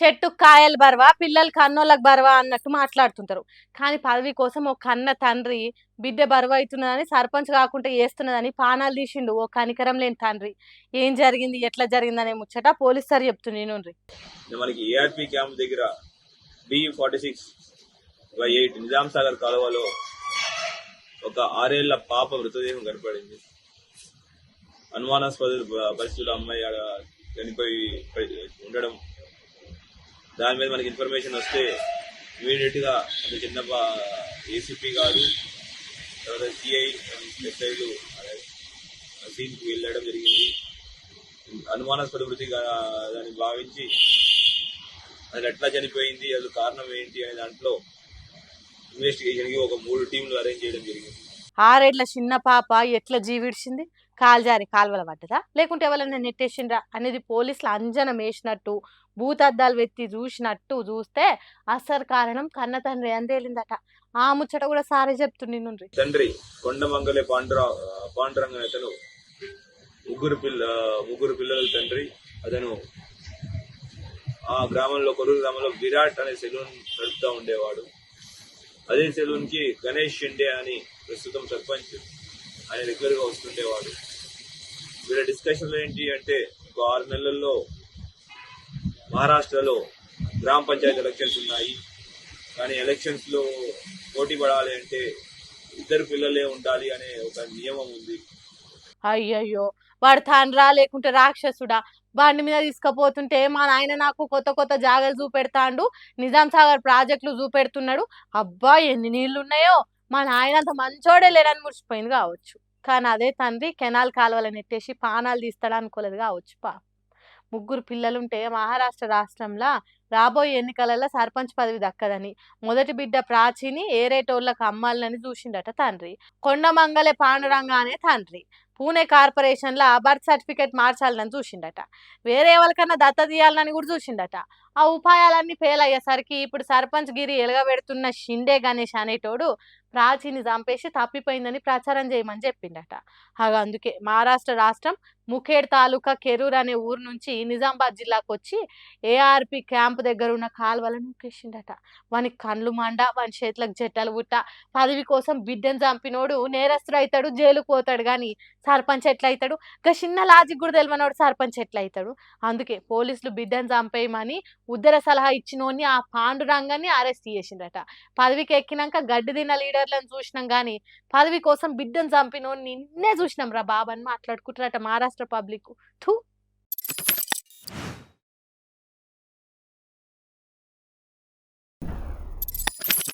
చెట్టు కాయలు బరవా పిల్లలు కన్నోళ్ళకి బరవా అన్నట్టు మాట్లాడుతుంటారు. కానీ పదవి కోసం ఒక కన్న తండ్రి బిడ్డ బరువైతున్నదని సర్పంచ్ కాకుండా చేస్తున్నదని పానాలు తీసిండు ఓ కనికరం లేని తండ్రి. ఏం జరిగింది ఎట్లా జరిగిందనే ముచ్చట పోలీస్ సార్ చెప్తుంది వినుండ్రి. మనకి ఏఆర్పి క్యాంప్ దగ్గర B46/8 నిజాం సాగర్ కాలువలో ఒక 6 ఏళ్ల పాప మృతదేహం కనపడింది. అనుమానాస్పద పరిస్థితుల్లో అమ్మాయి చనిపోయి ఉండడం, దాని మీద మనకి ఇన్ఫర్మేషన్ వస్తే ఇమీడియట్ గా అంటే చిన్న ఏసీపీ గారు తర్వాత సిఐ ఎస్ఐలు సీన్ కి వెళ్ళడం జరిగింది. అనుమానాస్పద మృతిగా దాన్ని భావించి అది ఎట్లా చనిపోయింది, అది కారణం ఏంటి అనే దాంట్లో ఇన్వెస్టిగేషన్ కి ఒక 3 టీంలు అరేంజ్ చేయడం జరిగింది. 6 ఏళ్ల చిన్న పాప ఎట్లా జీవిడిచింది? కాల్జారి కాల్వల పడ్డదా లేకుంటే ఎవరైనా నెట్టేసిండ్రా అనేది పోలీసులు అంజనం వేసినట్టు భూతద్దాలు వెత్తి చూసినట్టు చూస్తే అసలు కారణం కన్న తండ్రి అని తేలిందట. ఆ ముచ్చట కూడా సారే చెప్తుండి నుండి. తండ్రి కొండమంగళే పాండురంగ అతను ముగ్గురు పిల్లల తండ్రి. అతను ఆ గ్రామంలో కొరూరు గ్రామంలో విరాట్ అనే సెలూన్ నడుపుతా ఉండేవాడు. అదే సెలూన్ కి గణేష్ షిండే అని ప్రస్తుతం సర్పంచ్ ఆయన రెగ్యులర్ గా వస్తుండేవాడు. వీళ్ళ డిస్కషన్లు ఏంటి అంటే, ఒక 6 నెలల్లో మహారాష్ట్రలో గ్రామ పంచాయతీ ఎలక్షన్స్ ఉన్నాయి. కానీ ఎలక్షన్స్ లో పోటీ పడాలి అంటే 2 పిల్లలే ఉండాలి అనే ఒక నియమం ఉంది. అయ్యయ్యో, వాడు తండ్రా లేకుంటే రాక్షసుడా? బండి మీద తీసుకుపోతుంటే మా నాయన నాకు కొత్త కొత్త జాగాలు చూపెడతాండు, నిజాం సాగర్ ప్రాజెక్టులు చూపెడుతున్నాడు, అబ్బా ఎన్ని నీళ్లు ఉన్నాయో, మా నాయన అంత మంచోడే లేడని మురిసిపోయింది కావచ్చు. కానీ అదే తండ్రి కెనాల్ కాలువలను నెట్టేసి పానాలు తీస్తాడు అనుకోలేదు కావచ్చు. 3 పిల్లలుంటే మహారాష్ట్ర రాష్ట్రంలో రాబోయే ఎన్నికలలో సర్పంచ్ పదవి దక్కదని మొదటి బిడ్డ ప్రాచీని ఏరేటోళ్లకు అమ్మాలని చూసిండట తండ్రి. కొండమంగళే పాండురంగ అనే తండ్రి పూణే కార్పొరేషన్ లా బర్త్ సర్టిఫికేట్ మార్చాలని చూసిండట. వేరే ఎవరికన్నా దత్త తీయాలని కూడా చూసిండట. ఆ ఉపాయాలన్నీ ఫెయిల్ అయ్యేసరికి ఇప్పుడు సర్పంచ్ గిరి ఎలగబెడుతున్న షిండే గణేష్ అనేటోడు ప్రాచీని చంపేసి తప్పిపోయిందని ప్రచారం చేయమని చెప్పిండట. అందుకే మహారాష్ట్ర రాష్ట్రం ముఖేడ్ తాలూకా కెరూర్ అనే ఊరు నుంచి నిజామాబాద్ జిల్లాకు వచ్చి ఏఆర్పి క్యాంప్ దగ్గర ఉన్న కాలువలను నూకేసిండట. వానికి కండ్లు మండ, వాని చేతులకు జట్టలు పుట్ట, పదవి కోసం బిడ్డను చంపినోడు నేరస్తుడు అవుతాడు, జైలుకు పోతాడు. కానీ సర్పంచ్ ఎట్లయితాడు? ఇంకా చిన్న లాజిక్ కూడా తెలియనోడు సర్పంచ్ ఎట్లయితాడు? అందుకే పోలీసులు బిడ్డను చంపేయమని ఉద్దర సలహా ఇచ్చినోని ఆ పాండురంగాన్ని అరెస్ట్ చేసిండట. పదవికి ఎక్కినాక గడ్డి తిన్న లీడర్లను చూసినాం కానీ పదవి కోసం బిడ్డను చంపినోని నిన్నే చూసినాం రా బాబు అని మాట్లాడుకుంటారట మహారాష్ట్ర పబ్లిక్.